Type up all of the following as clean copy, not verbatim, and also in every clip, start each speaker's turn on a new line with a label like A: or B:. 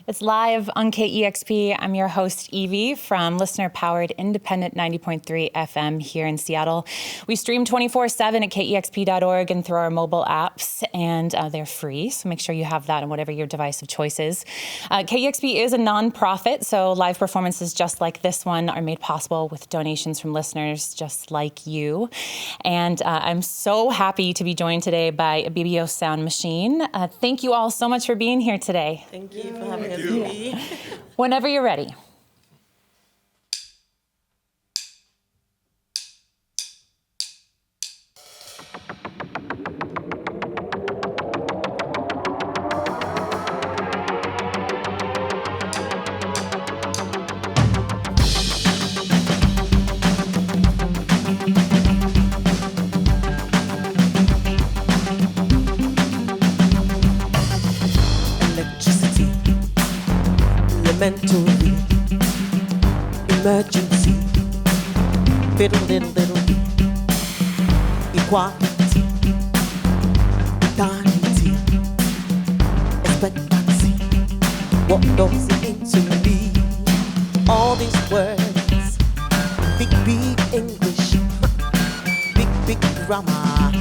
A: It's live on KEXP. I'm your host, Evie, from listener-powered independent 90.3 FM here in Seattle. We stream 24/7 at KEXP.org and through our mobile apps, and they're free, so make sure you have that on whatever your device of choice is. KEXP is a nonprofit, so live performances just like this one are made possible with donations from listeners just like you. And I'm so happy to be joined today by Ibibio Sound Machine. Thank you all so much for being here today.
B: Thank you for having us.
A: Whenever you're ready.
B: Elementary, emergency, little, equality, eternity, expectancy. What does it mean to me? All these words, big English, big grammar.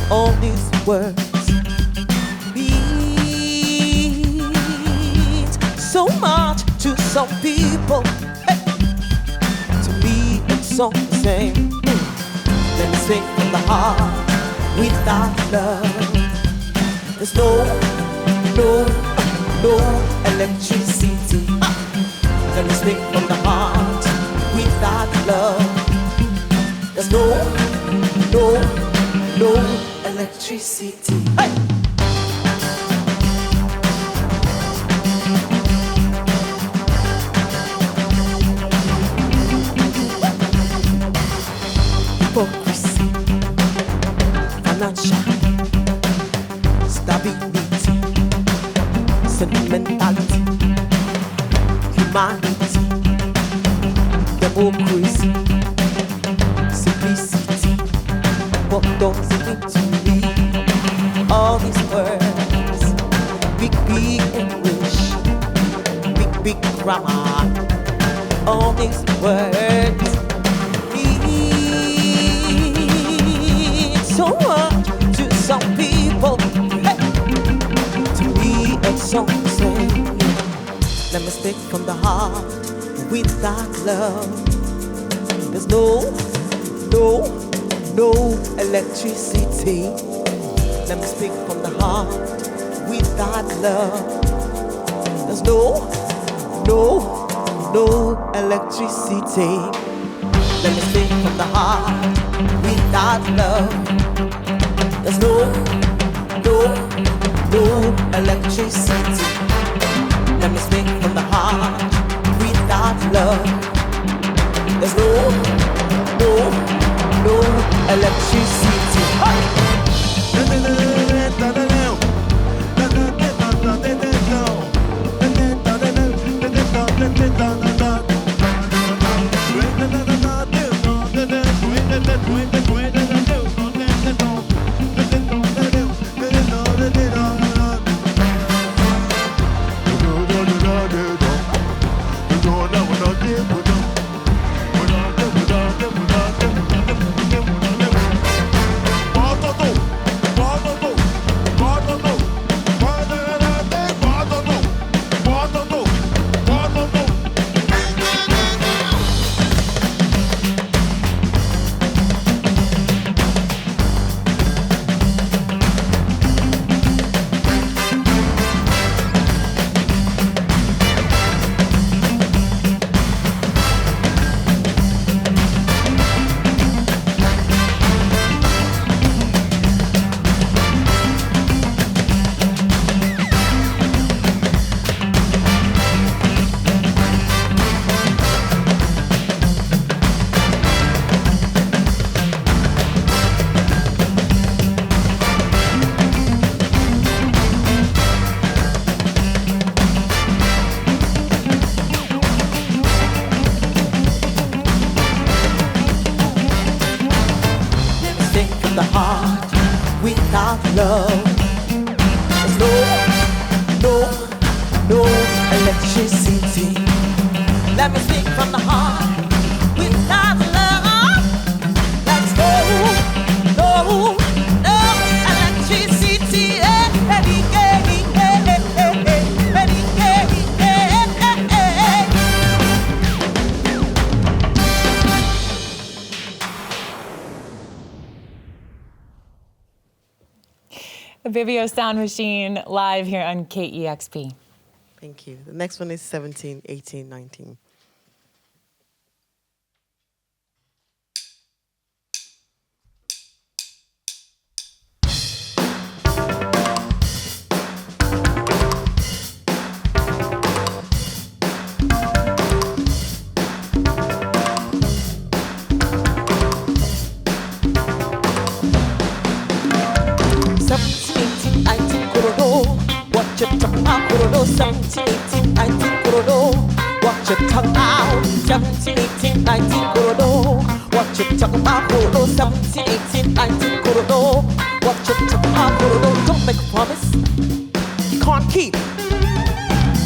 B: All these words so much to some people. Hey. To me, it's all the same. Let me sing from the heart without love. There's no electricity. Let me speak from the heart without love. There's no electricity. Hey. Hypocrisy, financial stability, sentimentality, humanity, democracy, simplicity. What does it mean to me? All these words, big English, big grammar. All these words so much to some people. Hey. To me, it's all the same. Let me speak from the heart without love. There's no electricity. Let me speak from the heart without love. There's no electricity. Let me speak from the heart without love. There's no electricity. Let me speak from the heart without love. There's no electricity.
A: Ibibio Sound Machine live here on KEXP.
B: Thank you. The next one is 17, 18, 19. What you talking about, Korodo? 17, 18, 19, Korodo. What you talking about? 17, 18, 19, Korodo. What you talking about, Korodo? 17, 18, 19, Korodo. What you talking about, Korodo? Don't make a promise you can't keep.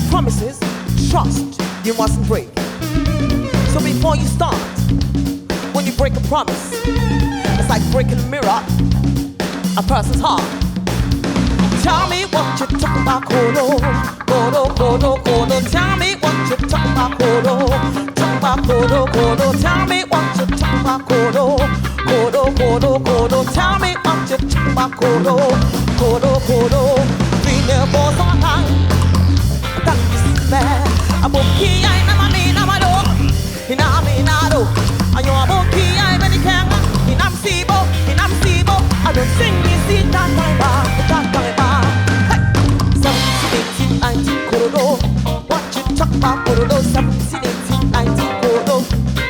B: Promises, trust, you mustn't break. So before you start, when you break a promise, it's like breaking a mirror, a person's heart. Tell me what you talking about, Kodo, Kodo, Kodo, Kodo. Tell me what you talking about, Kodo, talking about Kodo, Kodo. Tell me what you talking about, Kodo, Kodo, Kodo, Kodo. Tell me what you talking about, Kodo, Kodo, Kodo. Bring your boss on time. That is bad. A bookie, I never mean I'm a dog. In a minado, I know a bookie, I'm any camera. In I'm Sibo, in I'm Sibo. I don't sing this in that my bar, that my bar. 17, 18, 19, Korodo. What you talk about, Korodo? 17, 18, 19, Korodo.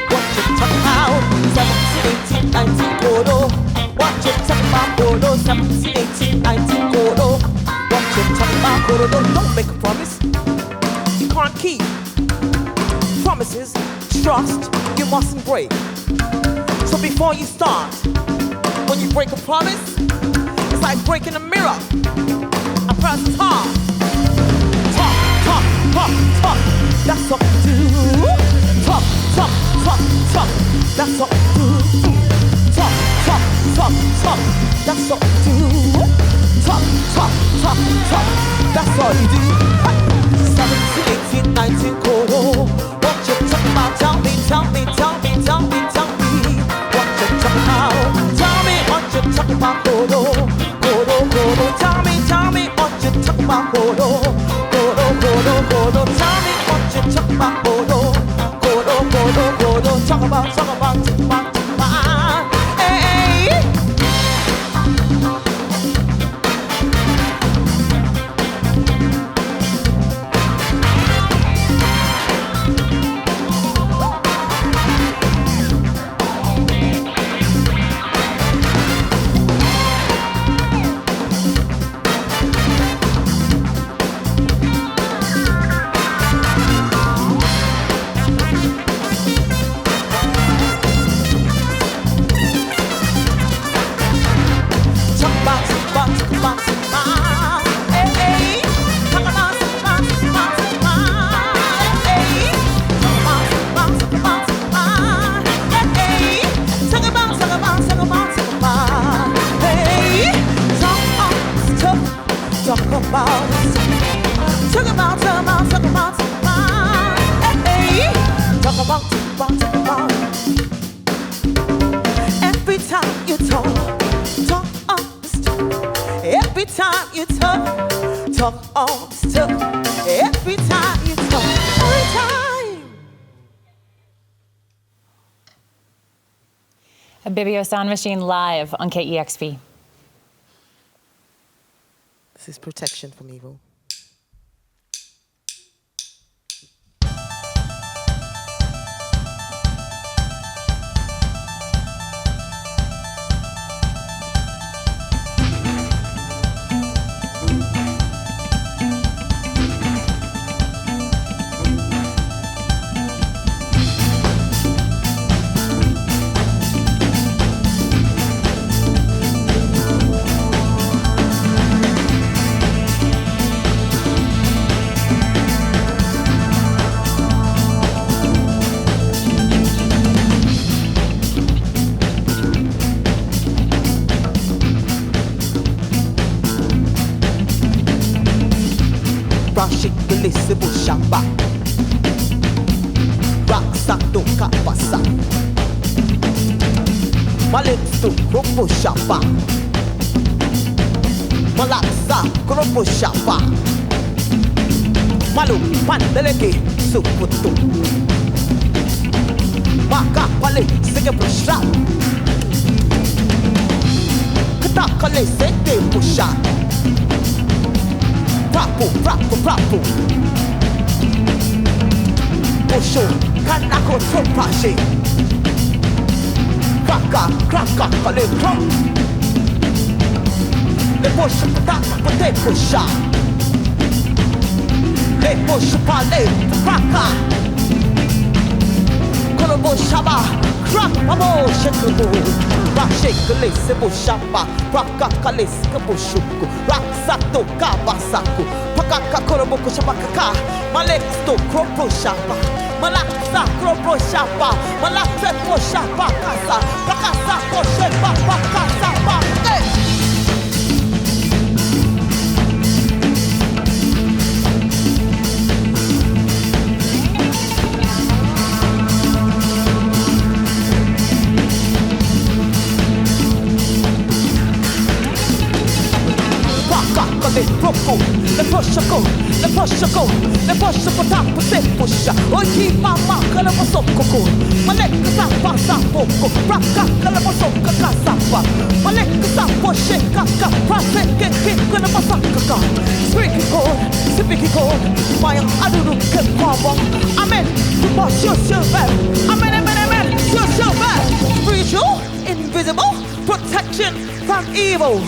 B: What you talk about? 17, 18, 19, Korodo. What you talk about, Korodo? 17, 18, 19, Korodo. What you talk about, Korodo? Don't make a promise you can't keep. Promises, trust, you mustn't break. So before you start, when you break a promise, it's like breaking a mirror, a person's heart. Talk, talk, talk, talk, that's all you do. Talk, talk, talk, talk, that's all you do. Talk, talk, talk, talk, that's all you do. Talk, talk, talk, talk, that's all you do. 17, 18, 19, Kodo. What you talking about? Tell me, tell me, tell me, tell me, tell me. What you talking about? Tell me what you talking about, Kodo, Kodo, Kodo. Tell me what you talking about, Kodo, Kodo, Kodo, Kodo. Tell me what you talking about, Kodo, Kodo, Kodo, Kodo. Talk about, talk about, talk about, talk about. Hey.
A: Ibibio Sound Machine live on KEXP.
B: This is Protection from Evil. Blissett bushamba Raksa to kapasa Malets to bushamba Malaksa, Kroposhapa. Malu, Pandeleki, Suputu. Maka Pali, Singapusha. Katakale, Sete Pusha. Prapu, Prapu, Prapu. Osho, Kanako, Topashi. Kraka, Kraka, Pali, Krom. Le push up, pote pusha. Le push pale, kraka. Kolobo shaba, krak amo shekubu. Rak shekele sebo shaba, kraka kale sikabu shuku. Rak sato kabasaku, pakaka kolobo kushabakaka. Malek sto kropo shaba, malaksa kropo shaba, malaksa kropo shaba kasa, pakasa koshe pakasa pa. Le push-a-go, le push-a-go, le push-a-go, se pusha. Oi ki mama kala masoko, maleka sa pasa poko, raka kala masoka kasapa, maleka sa poshe kaka, prase ke kala masaka. Speaky code, speaky code, maya aduru ke kwamba. Amen. Shoo bad. Amen, amen, amen. Shoo bad. Spiritual, invisible, protection from evil.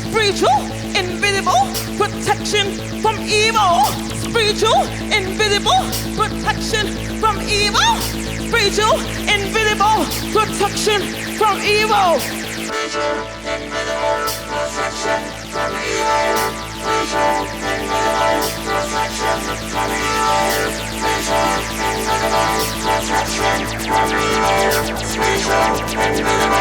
B: Spiritual, invisible, protection from evil. Spiritual, invisible, protection from evil. Spiritual, invisible, protection from evil. Spiritual, invisible, protection from evil. Spiritual, invisible, protection from evil. Spiritual, invisible, protection from evil. Spiritual, invisible,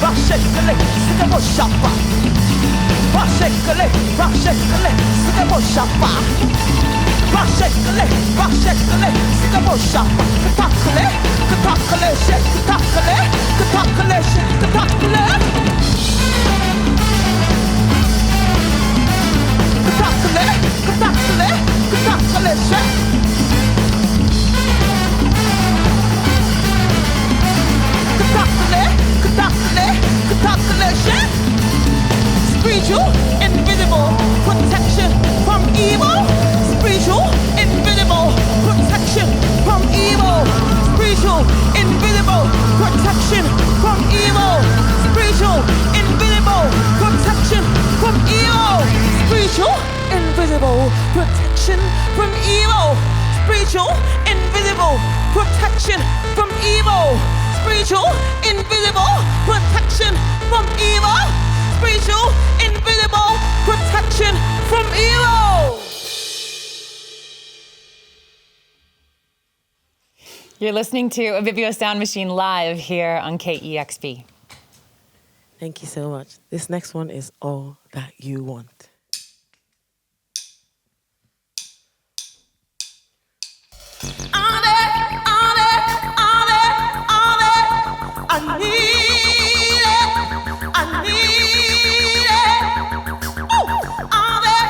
B: Rashekale, Sikamo Shapa. Rashekale, Sikamo Shapa. Rashekale, Sikamo Shapa. Katakale, shake, katakale, shake, katakale. Katakale, shake. Calculation. Spiritual, invisible, protection from evil. Spiritual, invisible, protection from evil. Spiritual, invisible, protection from evil. Spiritual, invisible, protection from evil. Spiritual, invisible, protection from evil. Spiritual, invisible, protection from evil. Spiritual, invisible, protection from evil. Spiritual, invisible, protection from evil.
A: You're listening to Ibibio Sound Machine live here on KEXP.
B: Thank you so much. This next one is All That You Want. I need it. Ooh. All that.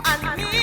B: I need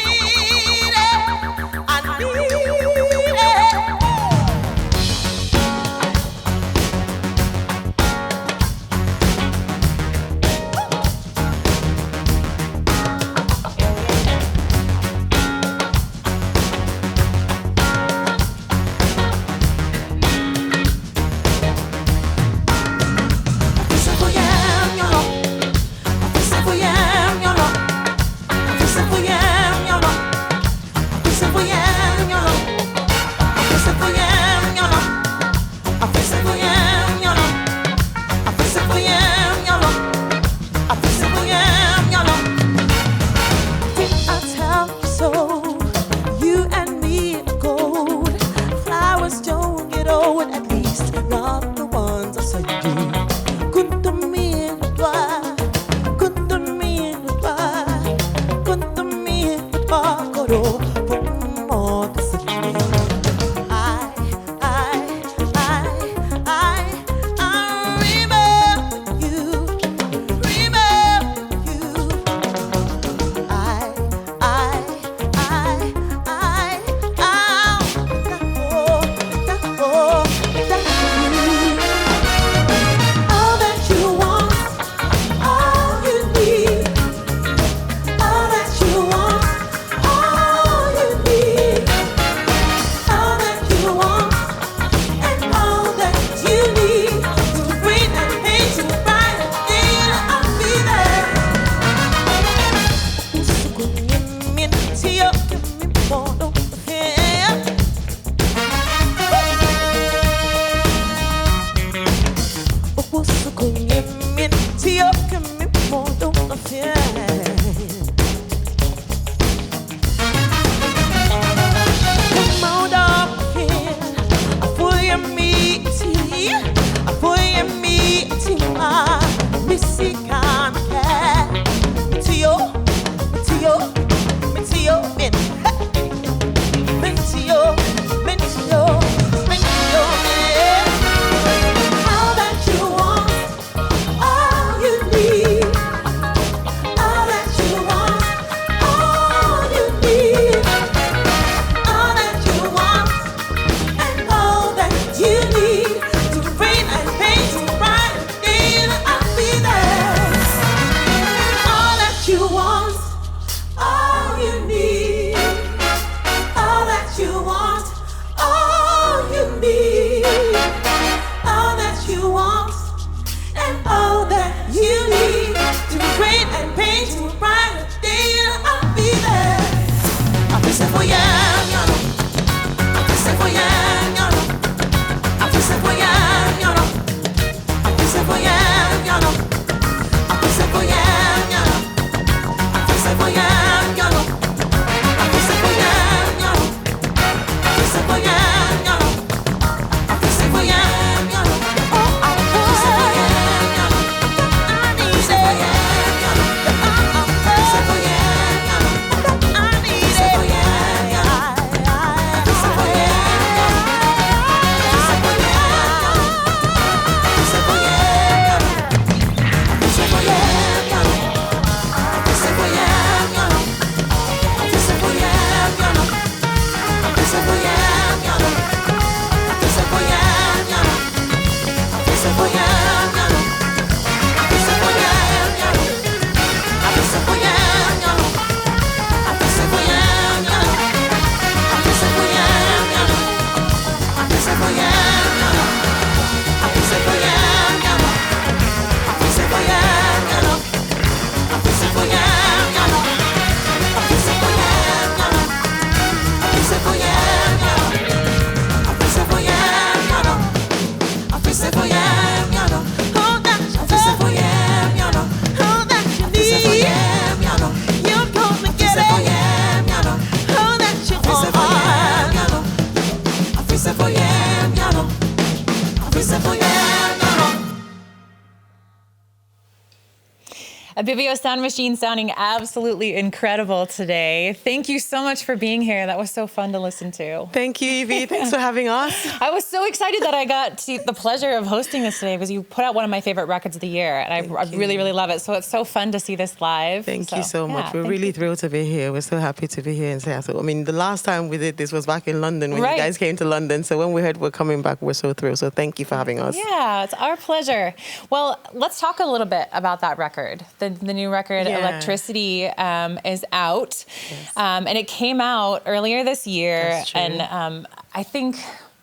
A: Ibibio Sound Machine sounding absolutely incredible today. Thank you so much for being here. That was so fun to listen to.
C: Thank you, Evie. Thanks for having us.
A: I was so excited that I got the pleasure of hosting this today because you put out one of my favorite records of the year, and I really, really love it. So it's so fun to see this live.
C: Thank you so much. We're really thrilled to be here. We're so happy to be here in Seattle. I mean, the last time we did this was back in London when you guys came to London. So when we heard we're coming back, we're so thrilled. So thank you for having us.
A: Yeah, it's our pleasure. Well, let's talk a little bit about that record. The new record, Electricity, is out. Yes. And it came out earlier this year.
C: That's true.
A: And I think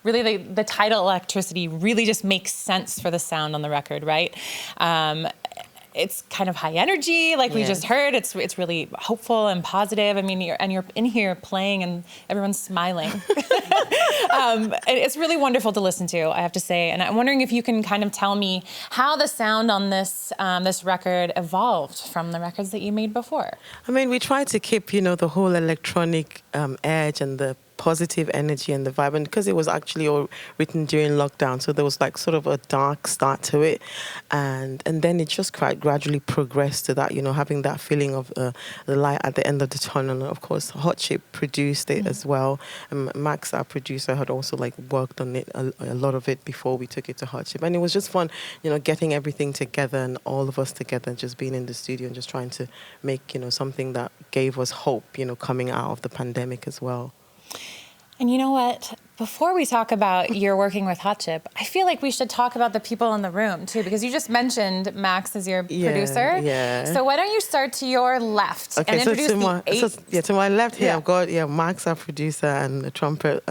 A: really the title Electricity really just makes sense for the sound on the record, right? It's kind of high energy, like we just heard. It's really hopeful and positive. I mean, you're in here playing and everyone's smiling. It's really wonderful to listen to, I have to say. And I'm wondering if you can kind of tell me how the sound on this this record evolved from the records that you made before.
C: I mean, we tried to keep, the whole electronic edge and the positive energy and the vibe, and because it was actually all written during lockdown, so there was like sort of a dark start to it, and then it just quite gradually progressed to that, having that feeling of the light at the end of the tunnel. And of course, Hot Chip produced it as well, and Max, our producer, had also like worked on it a lot of it before we took it to Hot Chip, and it was just fun, getting everything together and all of us together, and just being in the studio and just trying to make something that gave us hope, coming out of the pandemic as well.
A: And you know what? Before we talk about your working with Hot Chip, I feel like we should talk about the people in the room too, because you just mentioned Max as your producer.
C: Yeah.
A: So why don't you start to your left and introduce
C: to my left here, I've got Max, our producer, and the trumpet.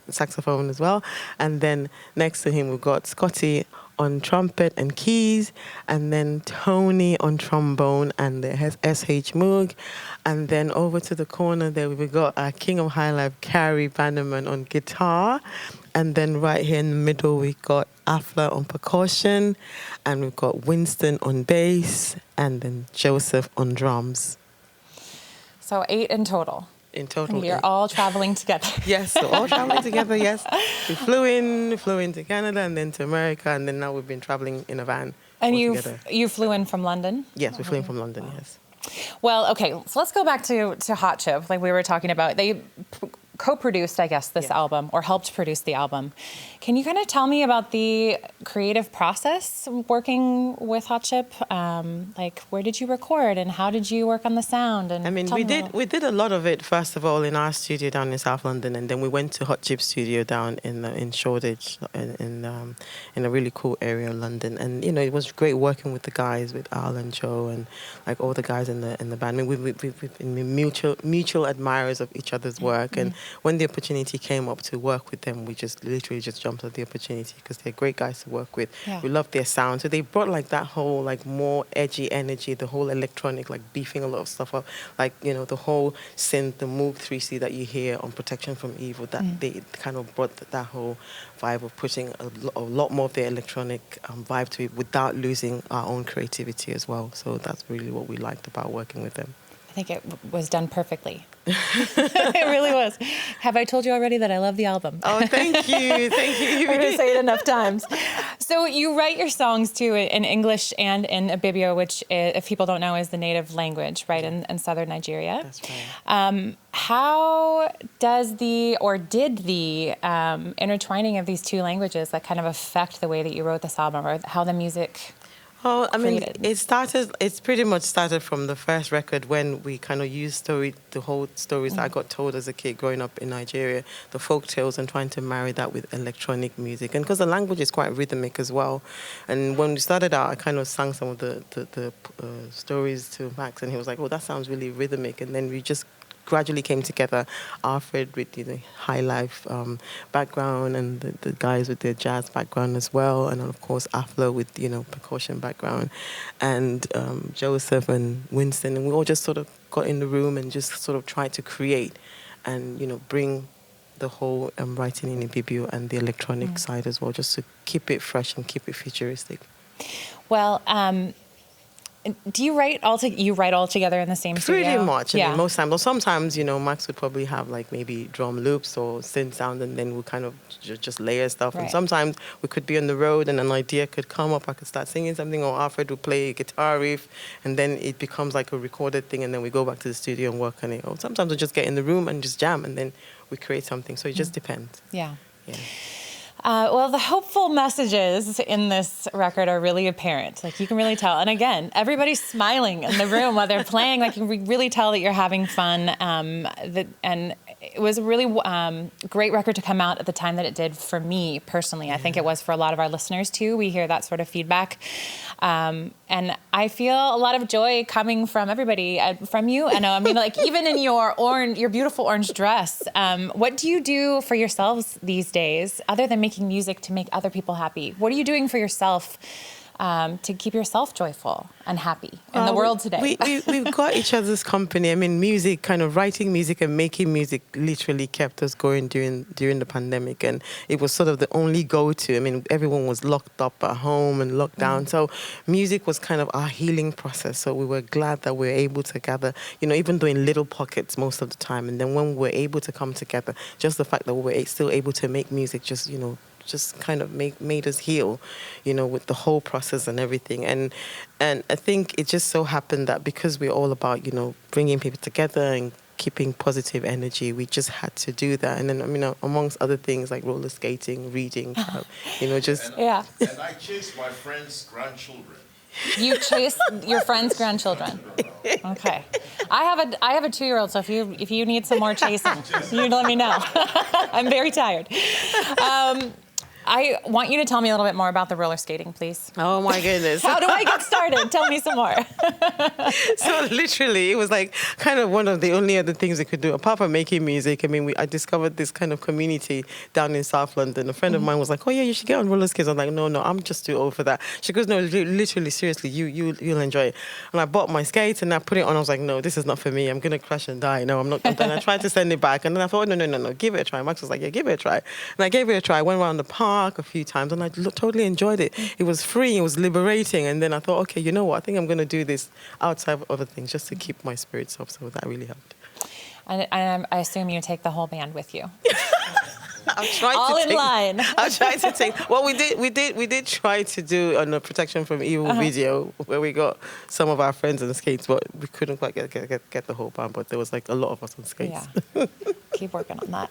C: Saxophone as well. And then next to him we've got Scotty on trumpet and keys, and then Tony on trombone, and there's S.H. Moog. And then over to the corner there, we've got our King of High Life, Carrie Bannerman, on guitar. And then right here in the middle, we've got Alfred on percussion, and we've got Winston on bass, and then Joseph on drums.
A: So 8 in total.
C: In total.
A: And you're all traveling together.
C: Yes, so all traveling together, yes. We flew in to Canada and then to America, and then now we've been traveling in a van.
A: And you flew in from London?
C: Yes, we flew in from London, yes.
A: Well, okay, so let's go back to Hot Chip, like we were talking about. They co-produced, I guess, this album, or helped produce the album. Can you kind of tell me about the creative process working with Hot Chip? Like, where did you record, and how did you work on the sound? And
C: we did a lot of it, first of all, in our studio down in South London, and then we went to Hot Chip's studio down in Shoreditch, in a really cool area of London. And it was great working with the guys, with Al and Joe, and like all the guys in the band. I mean, we've been mutual admirers of each other's work, and when the opportunity came up to work with them, we just literally jumped at the opportunity because they're great guys to work with. Yeah. We love their sound. So they brought like that whole like more edgy energy, the whole electronic, like beefing a lot of stuff up, like, the whole synth, the Moog 3C that you hear on Protection from Evil, that they kind of brought that whole vibe of putting a lot more of their electronic vibe to it without losing our own creativity as well. So that's really what we liked about working with them.
A: I think it was done perfectly. It really was. Have I told you already that I love the album?
C: Oh, thank you. Thank you.
A: I'm going to say it enough times. So you write your songs, too, in English and in Ibibio, which, if people don't know, is the native language, right, in southern Nigeria.
C: That's right.
A: How did the intertwining of these two languages that kind of affect the way that you wrote this album, or how the music...
C: Oh, I mean, it's pretty much started from the first record when we kind of used the whole stories that I got told as a kid growing up in Nigeria, the folk tales, and trying to marry that with electronic music. And because the language is quite rhythmic as well. And when we started out, I kind of sang some of the stories to Max, and he was like, oh, that sounds really rhythmic. And then we just gradually came together. Alfred with the high life background, and the guys with their jazz background as well, and of course Afro with percussion background, and Joseph and Winston, and we all just sort of got in the room and just sort of tried to create and bring the whole writing in Ibibio and the electronic side as well, just to keep it fresh and keep it futuristic.
A: Well, Do you write all together in the same studio?
C: Pretty much.
A: Yeah.
C: I mean, most times, well, sometimes, Max would probably have like maybe drum loops or synth sound, and then we kind of just layer stuff.
A: Right.
C: And sometimes we could be on the road and an idea could come up. I could start singing something, or Alfred would play a guitar riff, and then it becomes like a recorded thing, and then we go back to the studio and work on it. Or sometimes we just get in the room and just jam, and then we create something. So it just depends.
A: Yeah.
C: Yeah.
A: Well, the hopeful messages in this record are really apparent. Like, you can really tell. And again, everybody's smiling in the room while they're playing. Like, you can really tell that you're having fun. And it was a really great record to come out at the time that it did for me personally. I think it was for a lot of our listeners too. We hear that sort of feedback. And I feel a lot of joy coming from everybody, from you. And I mean, like, even in your beautiful orange dress, what do you do for yourselves these days, other than making music to make other people happy? What are you doing for yourself to keep yourself joyful and happy in the world today?
C: We've got each other's company. I mean, music, kind of writing music and making music literally kept us going during the pandemic. And it was sort of the only go-to. I mean, everyone was locked up at home and locked down. So music was kind of our healing process. So we were glad that we were able to gather, even though in little pockets most of the time. And then when we were able to come together, just the fact that we were still able to make music just kind of made us heal, with the whole process and everything. And I think it just so happened that because we're all about, bringing people together and keeping positive energy, we just had to do that. And then, amongst other things like roller skating, reading, just...
A: Yeah.
D: And I chased my friend's grandchildren.
A: You chase your friend's grandchildren. Okay. I have a 2-year-old, so if you need some more chasing, you let me know. I'm very tired. I want you to tell me a little bit more about the roller skating, please.
C: Oh my goodness.
A: How do I get started? Tell me some more.
C: So literally, it was like kind of one of the only other things we could do, apart from making music. I mean, I discovered this kind of community down in South London. A friend of mine was like, oh yeah, you should get on roller skates. I'm like, no, I'm just too old for that. She goes, no, literally, seriously, you'll enjoy it. And I bought my skates and I put it on. I was like, no, this is not for me. I'm going to crash and die. No, I'm not. And I tried to send it back. And then I thought, no, give it a try. Max was like, yeah, give it a try. And I gave it a try. I went around the park a few times and I totally enjoyed it. It was free, it was liberating, and then I thought, okay, you know what, I think I'm going to do this outside of other things just to keep my spirits up, so that really helped.
A: And I assume you take the whole band with you.
C: line. I tried to take. Well, we did try to do a Protection from Evil video where we got some of our friends on skates, but we couldn't quite get the whole band. But there was like a lot of us on skates.
A: Yeah. Keep working on that.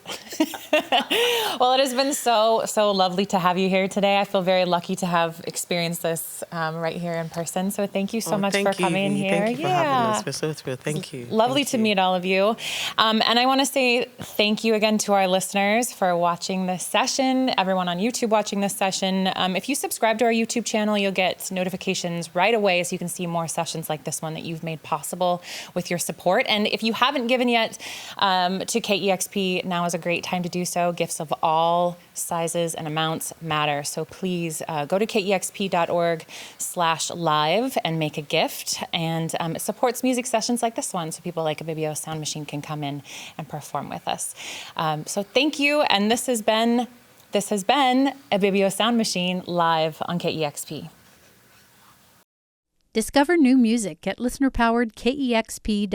A: Well, it has been so lovely to have you here today. I feel very lucky to have experienced this right here in person. So thank you so much for coming here.
C: Thank you for having us. We're so thrilled. Thank you.
A: Lovely to meet all of you. And I want to say thank you again to our listeners for watching this session, everyone on YouTube watching this session. If you subscribe to our YouTube channel, you'll get notifications right away so you can see more sessions like this one that you've made possible with your support. And if you haven't given yet to KEXP, now is a great time to do so. Gifts of all sizes and amounts matter. So please go to kexp.org/live and make a gift. And it supports music sessions like this one, so people like Ibibio Sound Machine can come in and perform with us. So thank you. And this has been Ibibio Sound Machine live on KEXP.
E: Discover new music at listener-powered KEXP.org.